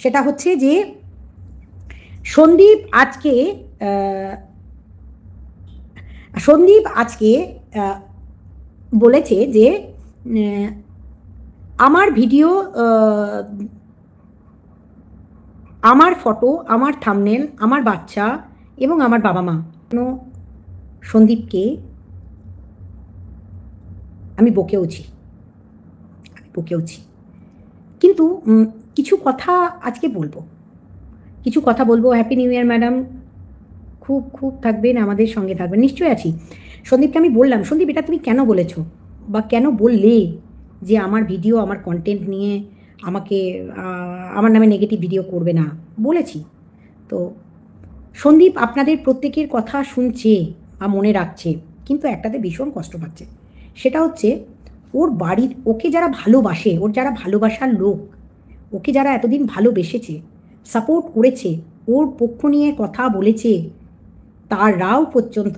সেটা হচ্ছে যে সন্দীপ আজকে বলেছে যে আমার ভিডিও, আমার ফটো, আমার থাম্বনেল, আমার বাচ্চা এবং আমার বাবা মা, সন্দীপকে আমি বকেওছি, কিন্তু কিছু কথা আজকে বলবো, হ্যাপি নিউ ইয়ার ম্যাডাম, খুব খুব থাকবেন, আমাদের সঙ্গে থাকবেন, নিশ্চয়ই আছি। সন্দীপকে আমি বললাম, সন্দীপ এটা তুমি কেন বলেছো বা কেন বললে যে আমার ভিডিও, আমার কন্টেন্ট নিয়ে আমাকে আমার নামে নেগেটিভ ভিডিও করবে না, বলেছি তো। সন্দীপ আপনাদের প্রত্যেকের কথা শুনছে বা মনে রাখছে, কিন্তু একটাতে ভীষণ কষ্ট পাচ্ছে, সেটা হচ্ছে ওর বাড়ির, ওকে যারা ভালোবাসে, ওর যারা ভালোবাসার লোক, ওকে যারা এতদিন ভালোবেসেছে, সাপোর্ট করেছে, ওর পক্ষ নিয়ে কথা বলেছে, তারাও পর্যন্ত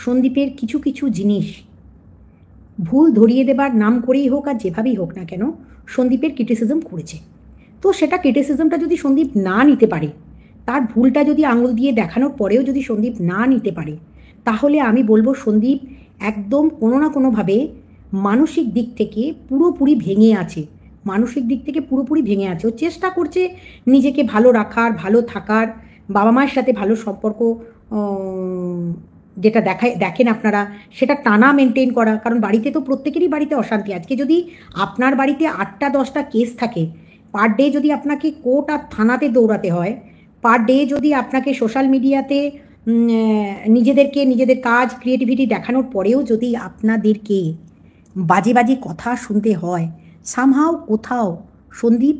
সন্দীপের কিছু কিছু জিনিস ভুল ধরিয়ে দেবার নাম করেই হোক আর যেভাবেই হোক না কেন সন্দীপের ক্রিটিসিজম করেছে। তো সেটা ক্রিটিসিজমটা যদি সন্দীপ না নিতে পারে, তার ভুলটা যদি আঙুল দিয়ে দেখানোর পরেও যদি সন্দীপ না নিতে পারে, তাহলে আমি বলবো সন্দীপ একদম কোনো না কোনোভাবে মানসিক দিক থেকে পুরোপুরি ভেঙে আছে, ও চেষ্টা করছে নিজেকে ভালো রাখার, ভালো থাকার, বাবা মায়ের সাথে ভালো সম্পর্ক যেটা দেখেন আপনারা, সেটা টানা মেনটেন করা, কারণ বাড়িতে তো প্রত্যেকেরই বাড়িতে অশান্তি। আজকে যদি আপনার বাড়িতে 8টা-10টা কেস থাকে, পার ডে যদি আপনাকে কোর্ট আর থানাতে দৌড়াতে হয়, পার ডে যদি আপনাকে সোশ্যাল মিডিয়াতে নিজেদের কাজ, ক্রিয়েটিভিটি দেখানোর পরেও যদি আপনাদেরকে বাজে বাজে কথা শুনতে হয়, সামহাও কোথাও সন্দীপ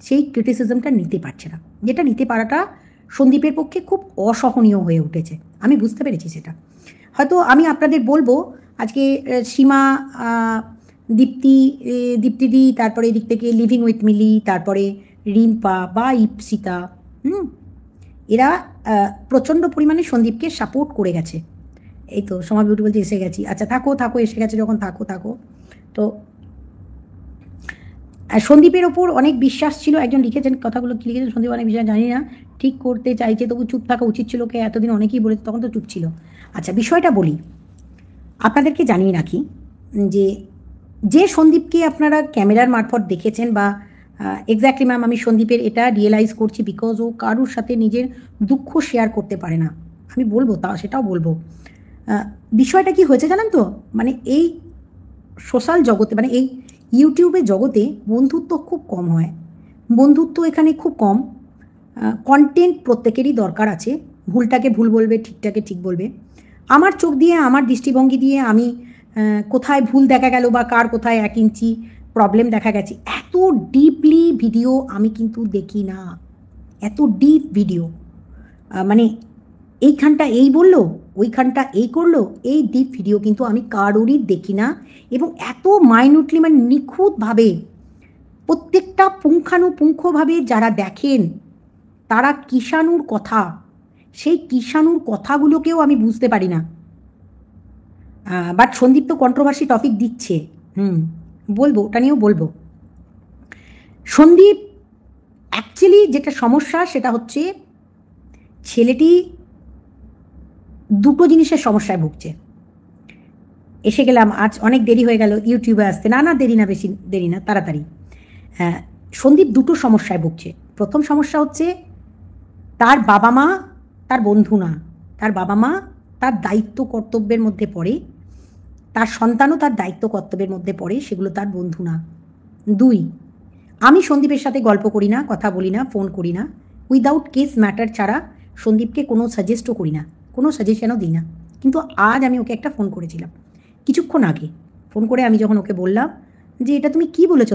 সেই ক্রিটিসিজমটা নিতে পারছে না, যেটা নিতে পারাটা সন্দীপের পক্ষে খুব অসহনীয় হয়ে উঠেছে। আমি বুঝতে পেরেছি সেটা। হয়তো আমি আপনাদের বলবো আজকে সীমা, দীপ্তিদি, তারপরে এদিক থেকে লিভিং উইথ মিলি, তারপরে রিম্পা বা ইপসিতা, এরা প্রচণ্ড পরিমাণে সন্দীপকে সাপোর্ট করে গেছে। এই তো সমা বিউটি বলছে এসে গেছি, আচ্ছা থাকো, এসে গেছে যখন থাকো। তো সন্দীপের ওপর অনেক বিশ্বাস ছিল, একজন লিখেছেন, কথাগুলো কি লিখেছেন, সন্দীপ অনেক বিশ্বাস, জানি না ঠিক করতে চাইছে, তবু চুপ থাকা উচিত ছিল, কে এতদিন অনেকেই বলেছে, তখন তো চুপ ছিল। আচ্ছা বিষয়টা বলি, আপনাদেরকে জানিয়ে রাখি যে সন্দীপকে আপনারা ক্যামেরার মারফত দেখেছেন, বা এক্স্যাক্টলি ম্যাম আমি সন্দীপের এটা রিয়েলাইজ করছি, বিকজ ও কারুর সাথে নিজের দুঃখ শেয়ার করতে পারে না, আমি বলবো, সেটাও বলবো। বিষয়টা কি হয়েছে জানেন তো, মানে এই সোশ্যাল জগতে, মানে এই ইউটিউবের জগতে বন্ধুত্ব খুব কম হয়, বন্ধুত্ব এখানে খুব কম। কন্টেন্ট প্রত্যেকেরই দরকার আছে, ভুলটাকে ভুল বলবে, ঠিকটাকে ঠিক বলবে। আমার চোখ দিয়ে, আমার দৃষ্টিভঙ্গি দিয়ে আমি কোথায় ভুল দেখা গেল বা কার কোথায় 1 ইঞ্চি প্রবলেম দেখা গেছে, এত ডিপলি ভিডিও আমি কিন্তু দেখি না, এত ডিপ ভিডিও, মানে এইখানটা এই বললো, ওইখানটা এই করলো, এই ডিপ ভিডিও কিন্তু আমি কারোরই দেখি না। এবং এত মাইনুটলি, মানে নিখুঁতভাবে প্রত্যেকটা পুঙ্খানুপুঙ্খভাবে যারা দেখেন, তারা কিষাণুর কথা, সেই কিষাণুর কথাগুলোকেও আমি বুঝতে পারি না। বাট সন্দীপ তো কন্ট্রোভার্সি টপিক দিচ্ছে, বলবো, ওটা নিয়েও বলবো। সন্দীপ অ্যাকচুয়ালি যেটা সমস্যা, সেটা হচ্ছে ছেলেটি দুটো জিনিসের সমস্যায় ভুগছে। এসে গেলাম, আজ অনেক দেরি হয়ে গেল ইউটিউবে আসতে, না দেরি না, বেশি দেরি না, তাড়াতাড়ি। সন্দীপ দুটো সমস্যায় ভুগছে। প্রথম সমস্যা হচ্ছে তার বাবা মা তার বন্ধু না, তার বাবা মা তার দায়িত্ব কর্তব্যের মধ্যে পড়ে, তার সন্তানও তার দায়িত্ব কর্তব্যের মধ্যে পড়ে, সেগুলো তার বন্ধু না। 2, আমি সন্দীপের সাথে গল্প করি না, কথা বলি না, ফোন করি না, উইদাউট কেস ম্যাটার ছাড়া সন্দীপকে কোনো সাজেস্টও করি না, কোনো সাজেশনও দিই না। কিন্তু আজ আমি ওকে একটা ফোন করেছিলাম কিছুক্ষণ আগে, ফোন করে আমি যখন ওকে বললাম যে এটা তুমি কি বলেছ,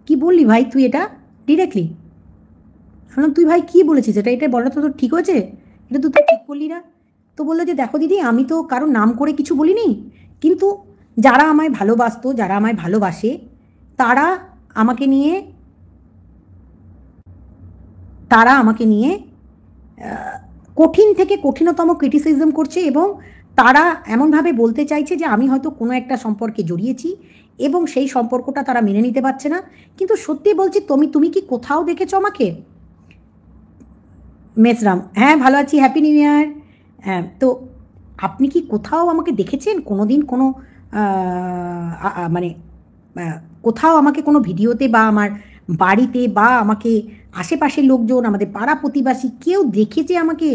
কি বললি ভাই তুই এটা ডিরেক্টলি, বললাম তুই ভাই কি বলেছিস, এটা বলা তো ঠিক হয়েছে, এটা তো তুই ঠিক করলি না। তো বললো যে দেখো দিদি, আমি তো কারোর নাম করে কিছু বলিনি, কিন্তু যারা আমায় ভালোবাসতো, যারা আমায় ভালোবাসে, তারা আমাকে নিয়ে কঠিন থেকে কঠিনতম ক্রিটিসিজম করছে, এবং তারা এমনভাবে বলতে চাইছে যে আমি হয়তো কোনো একটা সম্পর্কে জড়িয়েছি এবং সেই সম্পর্কটা তারা মেনে নিতে পারছে না। কিন্তু সত্যি বলছি, তুমি কি কোথাও দেখেছো আমাকে? মেসরাম, হ্যাঁ ভালো আছি, হ্যাপি নিউ ইয়ার। হ্যাঁ, তো আপনি কি কোথাও আমাকে দেখেছেন কোনো দিন কোনো মানে আহ, কোথাও আমাকে কোনো ভিডিওতে বা আমার বাড়িতে বা আমাকে আশেপাশের লোকজন, আমাদের পাড়া প্রতিবেশী কেউ দেখেছে আমাকে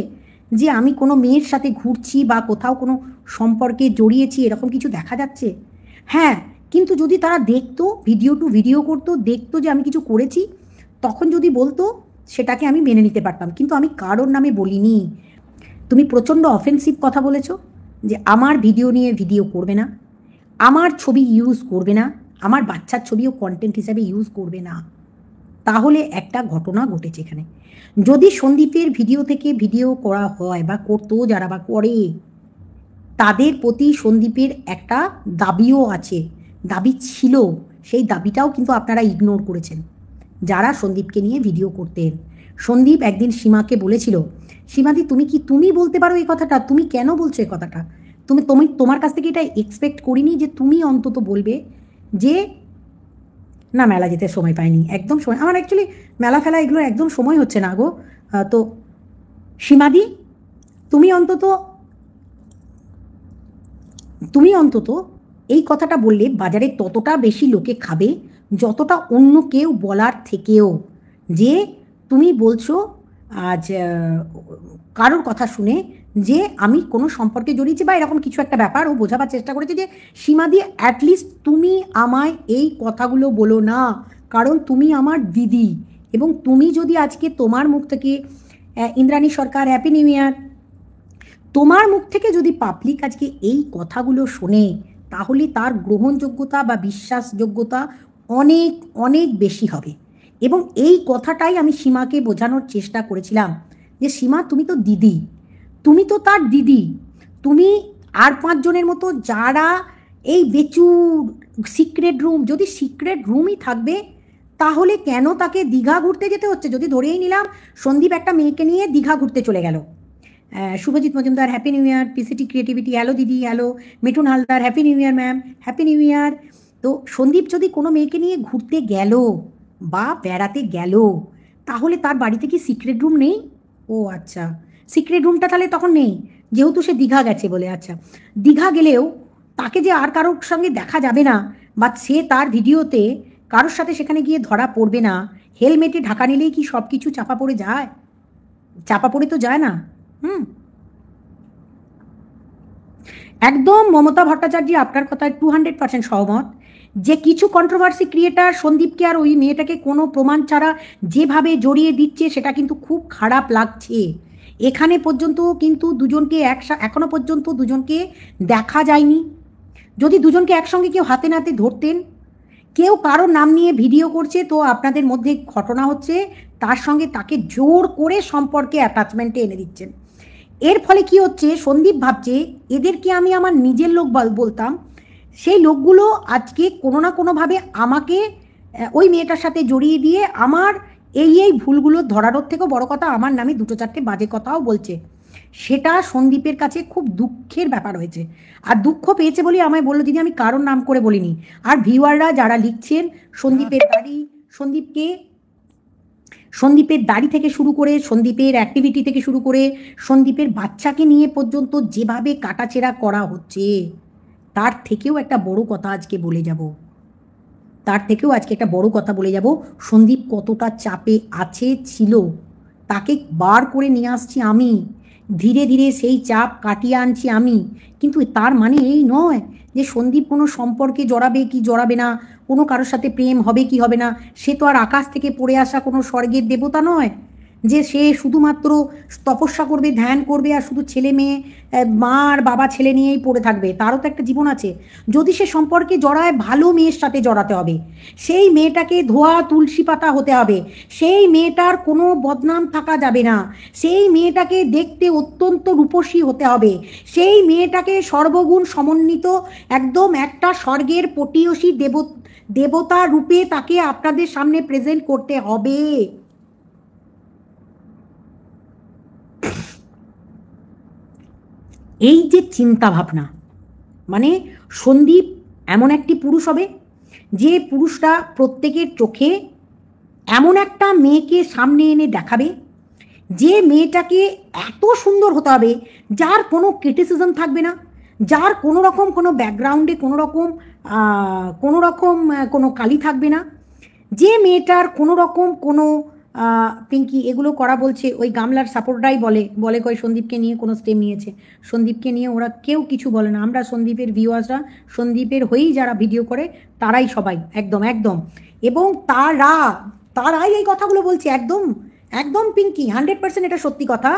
যে আমি কোনো মেয়ের সাথে ঘুরছি বা কোথাও কোনো সম্পর্কে জড়িয়েছি, এরকম কিছু দেখা যাচ্ছে? হ্যাঁ, কিন্তু যদি তারা দেখতো, ভিডিও টু ভিডিও করতো, দেখতো যে আমি কিছু করেছি, তখন যদি বলতো সেটাকে আমি মেনে নিতে পারতাম। কিন্তু আমি কারোর নামে বলিনি। তুমি প্রচণ্ড অফেন্সিভ কথা বলেছো যে আমার ভিডিও নিয়ে ভিডিও করবে না, আমার ছবি ইউজ করবে না, আমার বাচ্চার ছবিও কন্টেন্ট হিসাবে ইউজ করবে না। তাহলে একটা ঘটনা ঘটেছে এখানে। যদি সন্দীপের ভিডিও থেকে ভিডিও করা হয় বা করতো যারা বা করে, তাদের প্রতি সন্দীপের একটা দাবিও আছে, দাবি ছিল। সেই দাবিটাও কিন্তু আপনারা ইগনোর করেছেন যারা সন্দীপকে নিয়ে ভিডিও করতেন। সন্দীপ একদিন সীমাকে বলেছিল, সীমাদি তুমি বলতে পারো এই কথাটা, তুমি কেন বলছো এই কথাটা? তোমার কাছ থেকে এটা এক্সপেক্ট করিনি যে তুমি অন্তত বলবে যে না, মেলা যেতে সময় পাইনি, একদম সময় আমার অ্যাকচুয়ালি মেলা ফেলা এগুলো একদম সময় হচ্ছে না গো। তো সীমাদি, তুমি অন্তত তুমি অন্তত এই কথাটা বললে বাজারে ততটা বেশি লোকে খাবে যতটা অন্য কেউ বলার থেকেও। যে তুমি বলছো আজ কারোর কথা শুনে যে আমি কোনো সম্পর্কে জড়িয়েছি বা এরকম কিছু একটা ব্যাপার ও বোঝাবার চেষ্টা করেছে যে সীমাদি অ্যাটলিস্ট তুমি আমায় এই কথাগুলো বলো না, কারণ তুমি আমার দিদি। এবং তুমি যদি আজকে তোমার মুখ থেকে ইন্দ্রাণী সরকার হ্যাপি নিউ ইয়ার, তোমার মুখ থেকে যদি পাবলিক আজকে এই কথাগুলো শোনে, তাহলে তার গ্রহণযোগ্যতা বা বিশ্বাসযোগ্যতা অনেক অনেক বেশি হবে। এবং এই কথাটাই আমি সীমাকে বোঝানোর চেষ্টা করেছিলাম যে সীমা, তুমি তো দিদি, তুমি তো তার দিদি। তুমি আর 5 জনের মতো যারা এই বেচুর সিক্রেট রুম, যদি সিক্রেট রুমই থাকবে তাহলে কেন তাকে দীঘা ঘুরতে যেতে হচ্ছে? যদি ধরেই নিলাম সন্দীপ একটা মেয়েকে নিয়ে দীঘা ঘুরতে চলে গেল, Subhajit Majumdar happy new year, PCT creativity hello দিদি, hello Mithun Haldar happy new year ma'am, happy new year. তো সন্দীপ যদি কোনো মেয়েকে নিয়ে ঘুরতে গেল বা বেড়াতে গেল, তাহলে তার বাড়িতে কি সিক্রেট রুম নেই? ও আচ্ছা, সিক্রেট রুমটা তাহলে তখন নেই যেহেতু সে দীঘা গেছে বলে। আচ্ছা, দীঘা গেলেও তাকে যে আর কারোর সঙ্গে দেখা যাবে না বা সে তার ভিডিওতে কারোর সাথে সেখানে গিয়ে ধরা পড়বে না, হেলমেটে ঢাকা নিলেই কি সব কিছু চাপা পড়ে যায়? চাপা পড়ে তো যায় না। হুম, একদম মমতা ভট্টাচার্য আপনার কথায় 200% সহমত যে কিছু কন্ট্রোভার্সি ক্রিয়েটার সন্দীপকে আর ওই মেয়েটাকে কোনো প্রমাণ ছাড়া যেভাবে জড়িয়ে দিচ্ছে সেটা কিন্তু খুব খারাপ লাগছে। এখানে পর্যন্ত কিন্তু দুজনকে এখনো পর্যন্ত দুজনকে দেখা যায়নি। যদি দুজনকে একসঙ্গে কেউ হাতে নাতে ধরতেন, কেউ কারো নাম নিয়ে ভিডিও করছে তো আপনাদের মধ্যে ঘটনা হচ্ছে, তার সঙ্গে তাকে জোর করে সম্পর্কে অ্যাটাচমেন্টে এনে দিচ্ছেন। এর ফলে কি হচ্ছে, সন্দীপ ভাবছে এদেরকে আমি আমার নিজের লোক বলতাম, সেই লোকগুলো আজকে কোনো না কোনোভাবে আমাকে ওই মেয়েটার সাথে জড়িয়ে দিয়ে আমার এই ভুলগুলো ধরানোর থেকেও বড় কথা আমার নামে 2-4টে বাজে কথাও বলছে। সেটা সন্দীপের কাছে খুব দুঃখের ব্যাপার হয়েছে। আর দুঃখ পেয়েছে বলে আমায় বললো, দিদি আমি কারোর নাম করে বলিনি। আর ভিউয়াররা যারা লিখছেন সন্দীপের দাড়ি, সন্দীপের দাড়ি থেকে শুরু করে সন্দীপের অ্যাক্টিভিটি থেকে শুরু করে সন্দীপের বাচ্চাকে নিয়ে পর্যন্ত যেভাবে কাটাছেঁড়া করা হচ্ছে, তার থেকেও একটা বড় কথা আজকে বলে যাব, সন্দীপ কতটা চাপে আছে ছিল, তাকে বার করে নিয়ে আসছি আমি, ধীরে ধীরে সেই চাপ কাটিয়ে আনছি আমি। কিন্তু তার মানে এই নয় যে সন্দীপ কোনো সম্পর্কে জড়াবে কি জড়াবে না, কোনো কারোর সাথে প্রেম হবে কি হবে না, সে তো আর আকাশ থেকে পড়ে আসা কোনো স্বর্গের দেবতা নয় যে সে শুধুমাত্র তপস্যা করবে, ধ্যান করবে আর শুধু ছেলে মেয়ে, মা আর বাবা ছেলে নিয়েই পড়ে থাকবে। তারও তো একটা জীবন আছে। যদি সে সম্পর্কে জড়ায়, ভালো মেয়ের সাথে জড়াতে হবে, সেই মেয়েটাকে ধোয়া তুলসী পাতা হতে হবে, সেই মেয়েটার কোনো বদনাম থাকা যাবে না, সেই মেয়েটাকে দেখতে অত্যন্ত রূপসী হতে হবে, সেই মেয়েটাকে সর্বগুণ সমন্বিত একদম একটা স্বর্গের পটীয়সী দেবতা রূপে তাকে আপনাদের সামনে প্রেজেন্ট করতে হবে। এই যে চিন্তা ভাবনা, মানে সন্দীপ এমন একটি পুরুষ হবে যে পুরুষটা প্রত্যেকের চোখে এমন একটা মেয়েকে সামনে এনে দেখাবে, যে মেয়েটাকে এত সুন্দর হতে হবে যার কোনো ক্রিটিসিজম থাকবে না, যার কোনো রকম কোনো ব্যাকগ্রাউন্ডে কোনো রকম কোনো কালি থাকবে না, যে মেয়েটার কোনো রকম কোনো পিঙ্কি এগুলো করা বলছে ওই গামলার সাপোর্টরাই বলে কই সন্দীপকে নিয়ে কোনো স্টেপ নিয়েছে, সন্দীপকে নিয়ে ওরা কেউ কিছু বলে না। আমরা সন্দীপের ভিউয়ার্সরা, সন্দীপের হয়েই যারা ভিডিও করে তারাই সবাই একদম একদম, এবং তারাই এই কথাগুলো বলছে একদম একদম পিঙ্কি 100% এটা সত্যি কথা।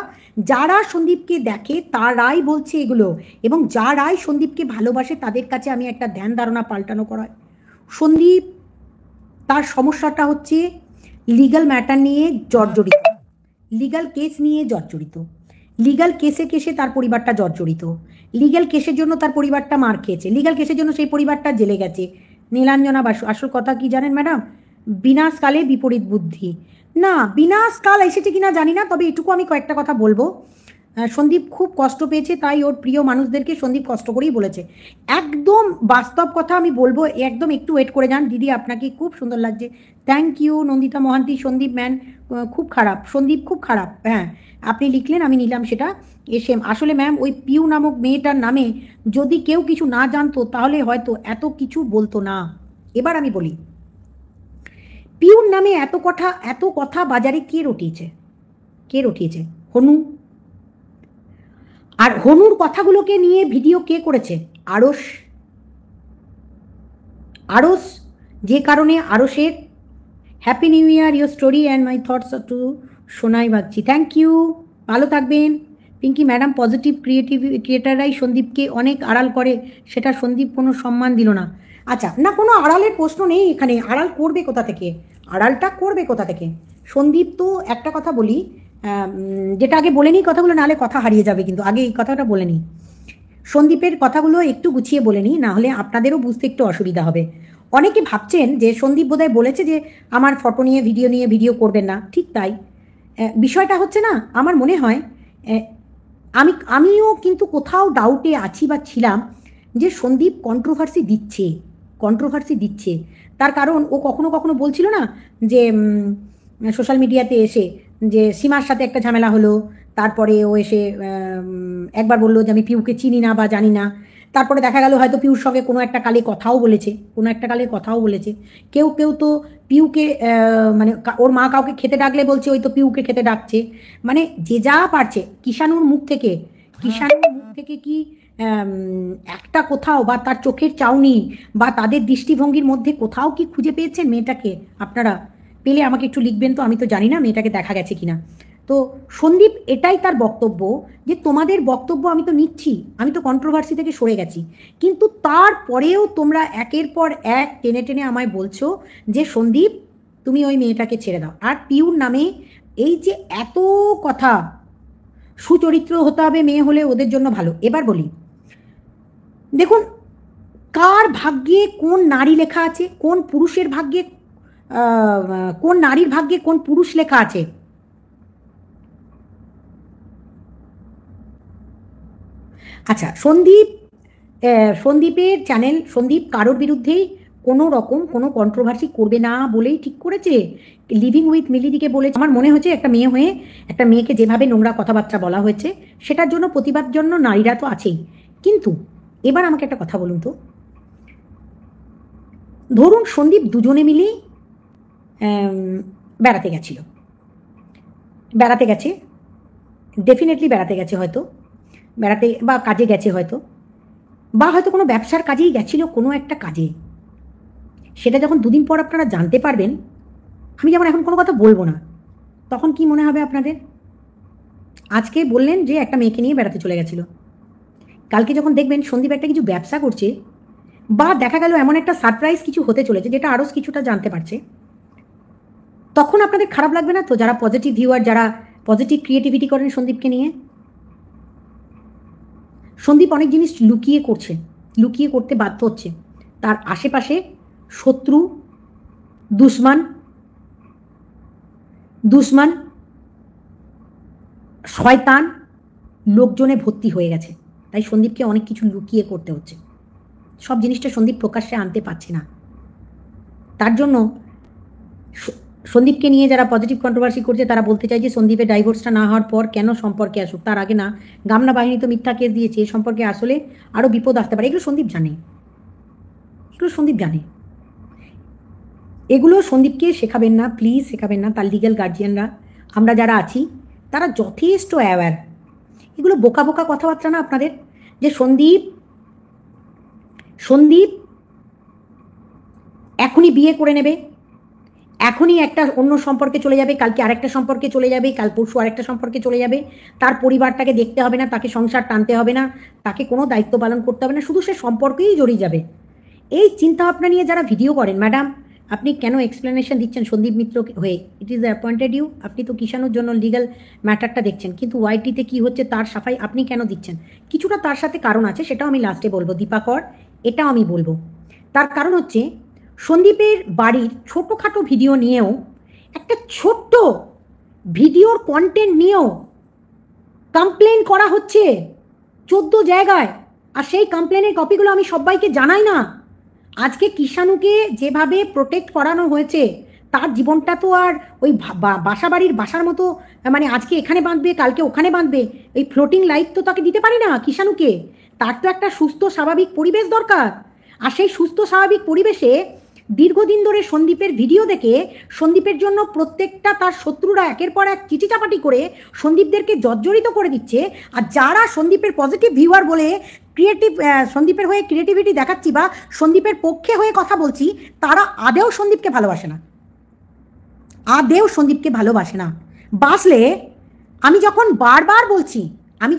যারা সন্দীপকে দেখে তারাই বলছে এগুলো, এবং যারাই সন্দীপকে ভালোবাসে তাদের কাছে আমি একটা ধ্যান ধারণা পাল্টানো করাই। সন্দীপ তার সমস্যাটা হচ্ছে লিগাল ম্যাটার নিয়ে জর্জরিত, লিগাল কেস নিয়ে জর্জরিত, লিগাল কেসে তার পরিবারটা জর্জরিত, লিগাল কেসের জন্য তার পরিবারটা মার খেয়েছে, লিগাল কেসের জন্য সেই পরিবারটা জেলে গেছে। নীলাঞ্জনা বাসু, আসল কথা কি জানেন ম্যাডাম, বিনাশকালে বিপরীত বুদ্ধি। না বিনাশকাল এসেছে কিনা জানি না, তবে এটুকু আমি কয়েকটা কথা বলবো। সন্দীপ খুব কষ্ট পেয়েছে, তাই ওর প্রিয় মানুষদেরকে সন্দীপ কষ্ট করেই বলেছে। একদম বাস্তব কথা আমি বলবো, একদম একটু ওয়েট করে যান। দিদি আপনাকে খুব সুন্দর লাগছে, thank you Nandita Mohanty. Sandeep man খুব খারাপ, সন্দীপ খুব খারাপ, হ্যাঁ আপনি লিখলেন আমি নিলাম সেটা। আসলে ম্যাম ওই পিউ নামক মেয়েটার নামে যদি কেউ কিছু না জানতো তাহলে হয়তো এত কিছু বলতো না। এবার আমি বলি, পিউর নামে এত কথা বাজারে কে রটিয়েছে? হনু। আর হনুর কথাগুলোকে নিয়ে ভিডিও কে করেছে? আরস, যে কারণে আরসের happy new year, your story and my thoughts to শোনাই ভাবছি। থ্যাংক ইউ, ভালো থাকবেন পিঙ্কি ম্যাডাম। পজিটিভ ক্রিয়েটাররাই সন্দীপকে অনেক আড়াল করে, সেটা সন্দীপ কোনো সম্মান দিল না। আচ্ছা, না কোনো আড়ালের প্রশ্ন নেই এখানে, আড়াল করবে কোথা থেকে? আড়ালটা করবে কোথা থেকে? সন্দীপ তো একটা কথা বলি, যেটা আগে বলে নিই কথাগুলো, নাহলে কথা হারিয়ে যাবে, কিন্তু আগে এই কথাটা বলে নিই। সন্দীপের কথাগুলো একটু গুছিয়ে বলে নিই, নাহলে আপনাদেরও বুঝতে একটু অসুবিধা হবে। অনেকে ভাবছেন যে সন্দীপ বোধহয় বলেছে যে আমার ফটো নিয়ে ভিডিও করবেন না, ঠিক তাই। বিষয়টা হচ্ছে না, আমার মনে হয় আমিও কিন্তু কোথাও ডাউটে আছি বা ছিলাম যে সন্দীপ কন্ট্রোভার্সি দিচ্ছে। তার কারণ ও কখনো কখনো বলছিল না যে সোশ্যাল মিডিয়াতে এসে যে সীমার সাথে একটা ঝামেলা হলো, তারপরে ও এসে একবার বললো যে আমি পিউকে চিনি না বা জানি না, তারপরে দেখা গেল হয়তো পিউর সঙ্গে কোনো একটা কালে কথাও বলেছে। কেউ তো পিউকে মানে ওর মা কাউকে খেতে ডাকলে বলছে ওই তো পিউকে খেতে ডাকছে, মানে যে যা পারছে। কিষাণুর মুখ থেকে কি একটা কোথাও বা তার চোখের চাউনি বা তাদের দৃষ্টিভঙ্গির মধ্যে কোথাও কি খুঁজে পেয়েছেন মেয়েটাকে? আপনারা পেলে আমাকে একটু লিখবেন, তো আমি তো জানি না মেয়েটাকে দেখা গেছে কিনা। তো সন্দীপ এটাই তার বক্তব্য যে তোমাদের বক্তব্য আমি তো নিচ্ছি, আমি তো কন্ট্রোভার্সি থেকে সরে গেছি, কিন্তু তারপরেও তোমরা একের পর এক টেনে টেনে আমায় বলছো যে সন্দীপ তুমি ওই মেয়েটাকে ছেড়ে দাও। আর পিউর নামে এই যে এত কথা, সুচরিত্র হতে হবে মেয়ে হলে ওদের জন্য ভালো। এবার বলি, দেখুন কার ভাগ্যে কোন নারী লেখা আছে, কোন পুরুষের ভাগ্যে কোন নারীর ভাগ্যে কোন পুরুষ লেখা আছে? আচ্ছা, সন্দীপের চ্যানেল, সন্দীপ কারোর বিরুদ্ধেই কোনো রকম কোনো কন্ট্রোভার্সি করবে না বলেই ঠিক করেছে। লিভিং উইথ মিলিদিকে বলে আমার মনে হচ্ছে একটা মেয়ে হয়ে একটা মেয়েকে যেভাবে নোংরা কথাবার্তা বলা হয়েছে সেটার জন্য প্রতিবাদ জন্য নারীরা তো আছেই। কিন্তু এবার আমাকে একটা কথা বলুন তো, ধরুন সন্দীপ দুজনে মিলেই বেড়াতে গেছে, ডেফিনেটলি বেড়াতে গেছে, হয়তো বেড়াতে বা কাজে গেছে, হয়তো বা হয়তো কোনো ব্যবসার কাজেই গেছিল, কোনো একটা কাজে। সেটা যখন দুদিন পর আপনারা জানতে পারবেন, আমি যেমন এখন কোনো কথা বলবো না, তখন কি মনে হবে আপনাদের? আজকে বললেন যে একটা মেয়েকে নিয়ে বেড়াতে চলে গেছিল, কালকে যখন দেখবেন সন্দীপ একটা কিছু ব্যবসা করছে বা দেখা গেল এমন একটা সারপ্রাইজ কিছু হতে চলেছে যেটা আরও কিছুটা জানতে পারছে, তখন আপনাদের খারাপ লাগবে না তো? যারা পজিটিভ ভিউয়ার, যারা পজিটিভ ক্রিয়েটিভিটি করেন সন্দীপকে নিয়ে। সন্দীপ অনেক জিনিস লুকিয়ে করতে বাধ্য হচ্ছে। তার আশেপাশে শত্রু, দুশ্মন, শয়তান লোকজনে ভর্তি হয়ে গেছে। তাই সন্দীপকে অনেক কিছু লুকিয়ে করতে হচ্ছে, সব জিনিসটা সন্দীপ প্রকাশ্যে আনতে পারছে না। তার জন্য সন্দীপকে নিয়ে যারা পজিটিভ কন্ট্রোভার্সি করছে তারা বলতে চাই যে সন্দীপের ডাইভোর্সটা না হওয়ার পর কেন সম্পর্কে আসুক, তার আগে না গামনা বাহিনী তো মিথ্যা কেস দিয়েছে, এ সম্পর্কে আসলে আরও বিপদ আসতে পারে। এগুলো সন্দীপ জানে, এগুলো সন্দীপ জানে, এগুলো সন্দীপকে শেখাবেন না, প্লিজ শেখাবেন না। তার লিগ্যাল গার্জিয়ানরা আমরা যারা আছি তারা যথেষ্ট অ্যাওয়্যার। এগুলো বোকা বোকা কথাবার্তা না আপনাদের, যে সন্দীপ এখনই বিয়ে করে নেবে, এখনই একটা অন্য সম্পর্কে চলে যাবে, কালকে আরেকটা সম্পর্কে চলে যাবে, কাল পরশু আরেকটা সম্পর্কে চলে যাবে, তার পরিবারটাকে দেখতে হবে না, তাকে সংসার টানতে হবে না, তাকে কোনো দায়িত্ব পালন করতে হবে না, শুধু সে সম্পর্কেই জড়িয়ে যাবে। এই চিন্তাভাবনা নিয়ে যারা ভিডিও করেন, ম্যাডাম আপনি কেন এক্সপ্লেনেশন দিচ্ছেন সন্দীপ মিত্র হয়ে? ইট ইজ অ্যাপয়েন্টেড ইউ, আপনি তো কিষাণুর জন্য লিগ্যাল ম্যাটারটা দেখছেন, কিন্তু ওয়াইটিতে কি হচ্ছে তার সাফাই আপনি কেন দিচ্ছেন? কিছুটা তার সাথে কারণ আছে, সেটাও আমি লাস্টে বলবো দীপাকর, এটাও আমি বলবো। তার কারণ হচ্ছে সন্দীপের বাড়ির ছোটোখাটো ভিডিও নিয়েও, একটা ছোট্ট ভিডিওর কন্টেন্ট নিয়েও কমপ্লেন করা হচ্ছে 14 জায়গায়, আর সেই কমপ্লেনের কপিগুলো আমি সবাইকে জানাই না। আজকে কিষাণুকে যেভাবে প্রোটেক্ট করানো হয়েছে, তার জীবনটা তো আর ওই বাসা বাড়ির বাসার মতো, মানে আজকে এখানে বাঁধবে কালকে ওখানে বাঁধবে, ওই ফ্লোটিং লাইফ তো তাকে দিতে পারি না কিষাণুকে। তার তো একটা সুস্থ স্বাভাবিক পরিবেশ দরকার, আর সেই সুস্থ স্বাভাবিক পরিবেশে দীর্ঘদিন ধরে সন্দীপের ভিডিও দেখে সন্দীপের জন্য প্রত্যেকটা তার শত্রুরা একের পর এক চিঠিচাপাটি করে সন্দীপদেরকে জর্জরিত করে দিচ্ছে। আর যারা সন্দীপের পজিটিভ ভিউয়ার বলে ক্রিয়েটিভ, সন্দীপের হয়ে ক্রিয়েটিভিটি দেখাচ্ছি বা সন্দীপের পক্ষে হয়ে কথা বলছি, তারা আদেও সন্দীপকে ভালোবাসে না, আদেও সন্দীপকে ভালোবাসে না। বাসলে আমি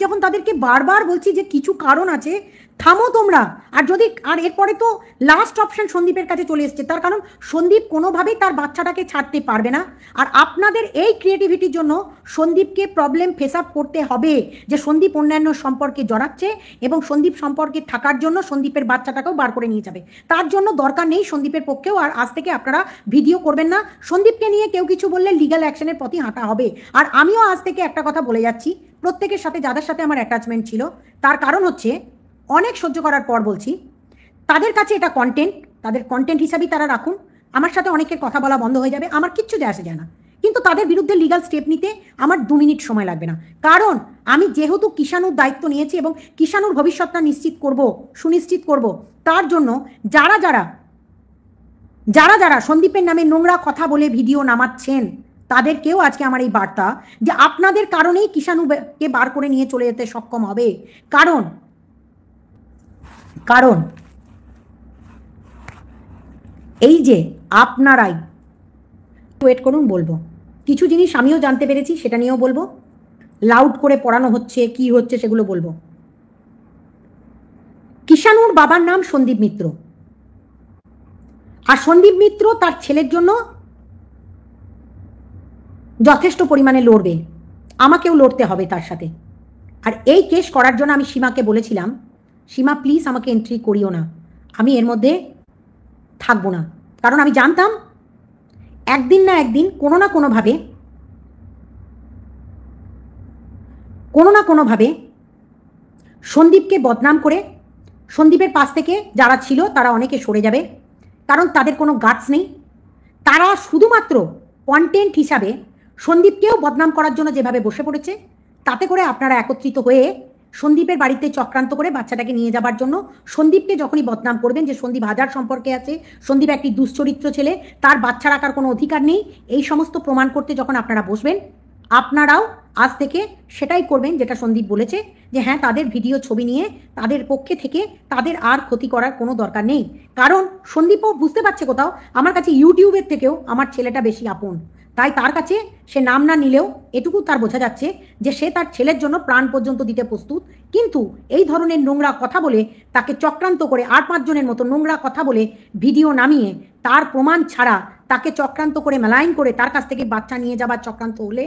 যখন তাদেরকে বারবার বলছি যে কিছু কারণ আছে, থামো তোমরা। আর যদি আর এরপরে তো লাস্ট অপশন সন্দীপের কাছে চলে এসছে, তার কারণ সন্দীপ কোনোভাবেই তার বাচ্চাটাকে ছাড়তে পারবে না। আর আপনাদের এই ক্রিয়েটিভিটির জন্য সন্দীপকে প্রবলেম ফেস আপ করতে হবে, যে সন্দীপ অন্যান্য সম্পর্কে জড়াচ্ছে এবং সন্দীপ সম্পর্কে থাকার জন্য সন্দীপের বাচ্চাটাকেও বার করে নিয়ে যাবে। তার জন্য দরকার নেই সন্দীপের পক্ষেও আর আজ থেকে আপনারা ভিডিও করবেন না। সন্দীপকে নিয়ে কেউ কিছু বললে লিগ্যাল অ্যাকশনের পথই হাঁটা হবে। আর আমিও আজ থেকে একটা কথা বলে যাচ্ছি, প্রত্যেকের সাথে যাদের সাথে আমার অ্যাটাচমেন্ট ছিল, তার কারণ হচ্ছে অনেক সহ্য করার পর বলছি, তাদের কাছে এটা কন্টেন্ট, তাদের কন্টেন্ট হিসাবেই তারা রাখুন। আমার সাথে অনেকের কথা বলা বন্ধ হয়ে যাবে, আমার কিচ্ছু যায় আসে যায় না, কিন্তু তাদের বিরুদ্ধে লিগ্যাল স্টেপ নিতে আমার 2 মিনিট সময় লাগবে না। কারণ আমি যেহেতু কিষাণুর দায়িত্ব নিয়েছি এবং কিষাণুর ভবিষ্যৎটা সুনিশ্চিত করব, তার জন্য যারা যারা সন্দীপের নামে নোংরা কথা বলে ভিডিও নামাচ্ছেন, তাদেরকেও আজকে আমার এই বার্তা যে আপনাদের কারণেই কিষাণুকে বার করে নিয়ে চলে যেতে সক্ষম হবে। কারণ এই যে আপনারাই ওয়েট করুন, বলবো কিছু জিনিস আমিও জানতে পেরেছি, সেটা নিয়েও বলবো। লাউড করে পড়ানো হচ্ছে, কি হচ্ছে সেগুলো বলবো। কিষাণুর বাবার নাম সন্দীপ মিত্র, আর সন্দীপ মিত্র তার ছেলের জন্য যথেষ্ট পরিমাণে লড়বে, আমাকেও লড়তে হবে তার সাথে। আর এই কেস করার জন্য আমি সীমাকে বলেছিলাম, সীমা প্লিজ আমাকে এন্ট্রি করিও না, আমি এর মধ্যে থাকবো না। কারণ আমি জানতাম একদিন না একদিন কোনো না কোনোভাবে সন্দীপকে বদনাম করে সন্দীপের পাশ থেকে যারা ছিল তারা অনেকে সরে যাবে, কারণ তাদের কোনো গাটস নেই। তারা শুধুমাত্র কন্টেন্ট হিসাবে সন্দীপকেও বদনাম করার জন্য যেভাবে বসে পড়েছে, তাতে করে আপনারা একত্রিত হয়ে সন্দীপের বাড়িতে চক্রান্ত করে বাচ্চাটাকে নিয়ে যাবার জন্য সন্দীপকে যখনই বদনাম করবেন যে সন্দীপ হাজার সম্পর্কে আছে, সন্দীপ একটি দুশ্চরিত্র ছেলে, তার বাচ্চা রাখার কোনো অধিকার নেই, এই সমস্ত প্রমাণ করতে যখন আপনারা বসবেন, আপনারাও আজ থেকে সেটাই করবেন যেটা সন্দীপ বলেছে, যে হ্যাঁ তাদের ভিডিও ছবি নিয়ে তাদের পক্ষে থেকে তাদের আর ক্ষতি করার কোনো দরকার নেই। কারণ সন্দীপও বুঝতে পারছে কোথাও আমার কাছে ইউটিউবের থেকেও আমার ছেলেটা বেশি আপন, তাই তার কাছে সে নাম না নিলেও এটুকু তার বোঝা যাচ্ছে যে সে তার ছেলের জন্য প্রাণ পর্যন্ত দিতে প্রস্তুত। কিন্তু এই ধরনের নোংরা কথা বলে তাকে চক্রান্ত করে 8-5 জনের মতো নোংরা কথা বলে ভিডিও নামিয়ে তার প্রমাণ ছাড়া তাকে চক্রান্ত করে মেলাইন করে তার কাছ থেকে বাচ্চা নিয়ে যাবার চক্রান্ত হলে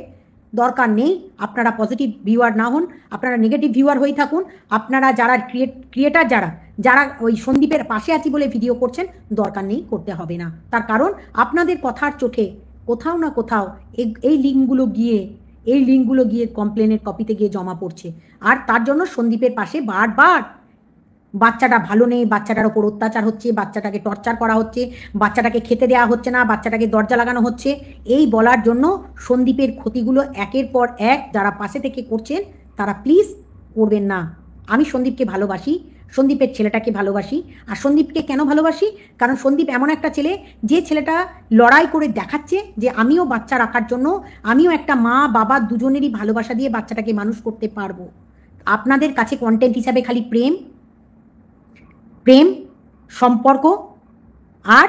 দরকার নেই। আপনারা পজিটিভ ভিউয়ার না হন, আপনারা নেগেটিভ ভিউয়ার হয়ে থাকুন। আপনারা যারা ক্রিয়েটার যারা ওই সন্দীপের পাশে আছি বলে ভিডিও করছেন, দরকার নেই, করতে হবে না। তার কারণ আপনাদের কথার চোখে কোথাও না কোথাও এই লিঙ্কগুলো গিয়ে এই লিঙ্কগুলো গিয়ে কমপ্লেনের কপিতে গিয়ে জমা পড়ছে। আর তার জন্য সন্দীপের পাশে বারবার বাচ্চাটা ভালো নেই, বাচ্চাটার ওপর অত্যাচার হচ্ছে, বাচ্চাটাকে টর্চার করা হচ্ছে, বাচ্চাটাকে খেতে দেওয়া হচ্ছে না, বাচ্চাটাকে দরজা লাগানো হচ্ছে, এই বলার জন্য সন্দীপের ক্ষতিগুলো একের পর এক যারা পাশে থেকে করছেন তারা প্লিজ করবেন না। আমি সন্দীপকে ভালোবাসি, সন্দীপের ছেলেটাকে ভালোবাসি। আর সন্দীপকে কেন ভালোবাসি? কারণ সন্দীপ এমন একটা ছেলে যে ছেলেটা লড়াই করে দেখাচ্ছে যে আমিও বাচ্চা রাখার জন্য, আমিও একটা মা বাবা দুজনেরই ভালোবাসা দিয়ে বাচ্চাটাকে মানুষ করতে পারবো। আপনাদের কাছে কন্টেন্ট হিসাবে খালি প্রেম, সম্পর্ক, আর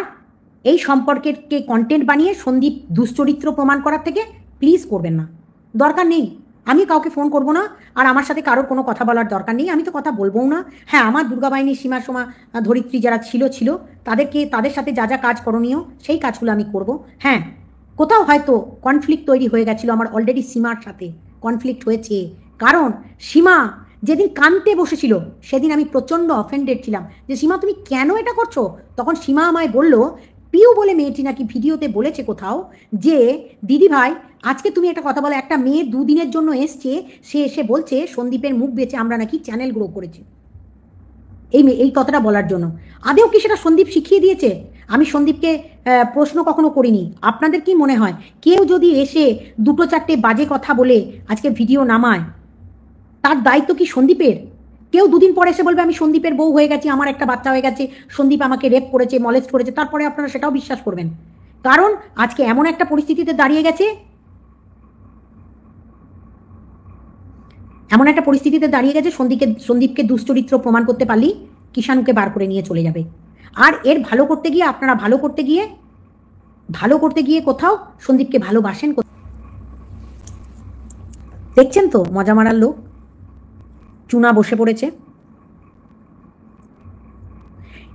এই সম্পর্কেরকে কন্টেন্ট বানিয়ে সন্দীপ দুশ্চরিত্র প্রমাণ করার থেকে প্লিজ করবেন না, দরকার নেই। আমি কাউকে ফোন করব না, আর আমার সাথে কারোর কোনো কথা বলার দরকার নেই, আমি তো কথা বলবোও না। হ্যাঁ, আমার দুর্গাবাহিনী, সীমা সোমা, ধরিত্রী যারা ছিল তাদের সাথে যা যা কাজ করণীয় সেই কাজগুলো আমি করব। হ্যাঁ, কোথাও হয়তো কনফ্লিক্ট তৈরি হয়ে গেছিলো, আমার অলরেডি সীমার সাথে কনফ্লিক্ট হয়েছে। কারণ সীমা যেদিন কানতে বসেছিল সেদিন আমি প্রচণ্ড অফেন্ডেড ছিলাম যে সীমা তুমি কেন এটা করছো। তখন সীমা আমায় বলল, পিউ বলে মেয়েটি নাকি ভিডিওতে বলেছে কোথাও যে দিদি ভাই আজকে তুমি একটা কথা বলো, একটা মেয়ে দুদিনের জন্য এসছে, সে এসে বলছে সন্দীপের মুখ বেঁচে আমরা নাকি চ্যানেল গ্রো করেছি, এই কথাটা বলার জন্য। আদেও কি সেটা সন্দীপ শিখিয়ে দিয়েছে? আমি সন্দীপকে প্রশ্ন কখনো করিনি। আপনাদের কি মনে হয় কেউ যদি এসে দুটো চারটে বাজে কথা বলে আজকে ভিডিও নামায়, তার দায়িত্ব কি সন্দীপের? কেউ দুদিন পরে এসে বলবে আমি সন্দীপের বউ হয়ে গেছি, আমার একটা বাচ্চা হয়ে গেছে, সন্দীপ আমাকে রেপ করেছে, মলেস্ট করেছে, তারপরে আপনারা সেটাও বিশ্বাস করবেন? কারণ আজকে এমন একটা পরিস্থিতিতে দাঁড়িয়ে গেছে, সন্দীপকে দুশ্চরিত্র প্রমাণ করতে পারলেই কিষাণুকে বার করে নিয়ে চলে যাবে। আর এর ভালো করতে গিয়ে আপনারা ভালো করতে গিয়ে কোথাও সন্দীপকে ভালোবাসেন। দেখছেন তো মজা মারার লোক চুনা বসে পড়েছে।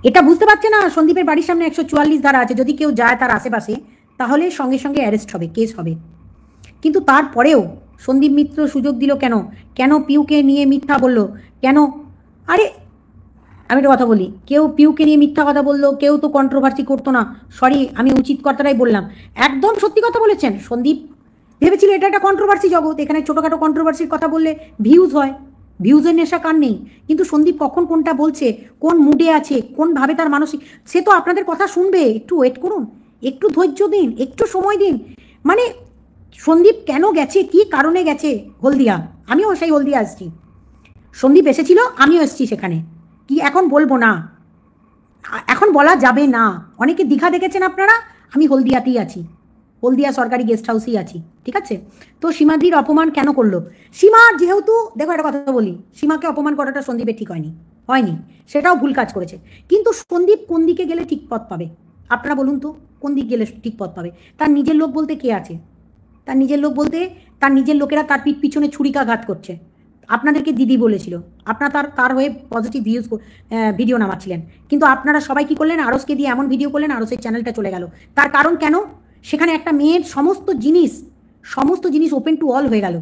এটা বুঝতে পারছে না সন্দীপের বাড়ির সামনে 144 ধারা আছে, যদি কেউ যায় তার আশেপাশে তাহলে সঙ্গে সঙ্গে অ্যারেস্ট হবে, কেস হবে। কিন্তু তারপরেও সন্দীপ মিত্র সুযোগ দিল কেন? কেন পিউকে নিয়ে মিথ্যা বললো কেন? আরে আমি একটা কথা বলি, কেউ পিউকে নিয়ে মিথ্যা কথা বললো, কেউ তো কন্ট্রোভার্সি করতো না। সরি, আমি উচিত কথাটাই বললাম, একদম সত্যি কথা বলেছেন। সন্দীপ ভেবেছিল এটা একটা কন্ট্রোভার্সি জগৎ, এখানে ছোটোখাটো কন্ট্রোভার্সির কথা বললে ভিউজ হয়, ভিউজের নেশা কার নেই। কিন্তু সন্দীপ কখন কোনটা বলছে, কোন মুডে আছে, কোনভাবে তার মানসিক, সে তো আপনাদের কথা শুনবে। একটু ওয়েট করুন, একটু ধৈর্য দিন, একটু সময় দিন। মানে সন্দীপ কেন গেছে, কি কারণে গেছে হলদিয়া, আমিও সেই হলদিয়া আসছি, সন্দীপ এসেছিল, আমিও এসেছি সেখানে, কি এখন বলবো না, এখন বলা যাবে না। অনেকে দীঘা দেখেছেন আপনারা, আমি হলদিয়াতেই আছি, হলদিয়া সরকারি গেস্ট হাউসেই আছি, ঠিক আছে? তো সীমাদির অপমান কেন করলো? সীমা যেহেতু, দেখো একটা কথা বলি, সীমাকে অপমান করাটা সন্দীপের ঠিক হয়নি, সেটাও ভুল কাজ করেছে। কিন্তু সন্দীপ কোন দিকে গেলে ঠিক পথ পাবে আপনারা বলুন তো? কোন দিক গেলে ঠিক পথ পাবে? তার নিজের লোক বলতে কে আছে? তার নিজের লোকেরা তার পিঠ পিছনে ছুরিকাঘাত করছে। আপনাদেরকে দিদি বলেছিল, আপনারা তার হয়ে পজিটিভ ভিডিও নামাচ্ছিলেন, কিন্তু আপনারা সবাই কি করলেন? আরসকে দিয়ে এমন ভিডিও করলেন, আরসের চ্যানেলটা চলে গেল। তার কারণ কেন? সেখানে একটা মেয়ের সমস্ত জিনিস ওপেন টু অল হয়ে গেল,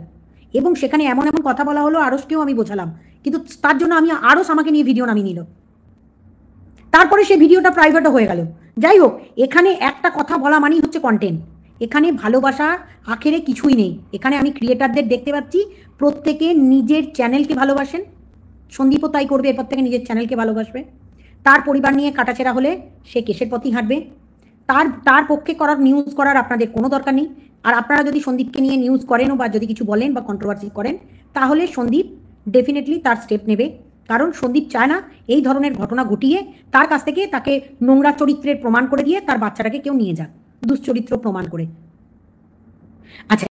এবং সেখানে এমন কথা বলা হলো, আরসকেও আমি বোঝালাম, কিন্তু তার জন্য আরস আমাকে নিয়ে ভিডিও নামিয়ে নিল, তারপরে সেই ভিডিওটা প্রাইভেটও হয়ে গেল। যাই হোক, এখানে একটা কথা বলা মানেই হচ্ছে কন্টেন্ট, এখানে ভালোবাসা আখেরে কিছুই নেই। এখানে আমি ক্রিয়েটারদের দেখতে পাচ্ছি প্রত্যেকে নিজের চ্যানেলকে ভালোবাসেন, সন্দীপও তাই করবে, এরপর থেকে নিজের চ্যানেলকে ভালোবাসবে। তার পরিবার নিয়ে কাটাছেড়া হলে সে কেসের পথই হাঁটবে, তার পক্ষে নিউজ করার আপনাদের কোনো দরকার নেই। আর আপনারা যদি সন্দীপকে নিয়ে নিউজ করেন বা যদি কিছু বলেন বা কন্ট্রোভার্সি করেন, তাহলে সন্দীপ ডেফিনেটলি তার স্টেপ নেবে। কারণ সন্দীপ চায় না এই ধরনের ঘটনা ঘটিয়ে তার কাছ থেকে তাকে নোংরা চরিত্রের প্রমাণ করে দিয়ে তার বাচ্চাটাকে কেউ নিয়ে যাক দুশ্চরিত্র প্রমাণ করে। আচ্ছা।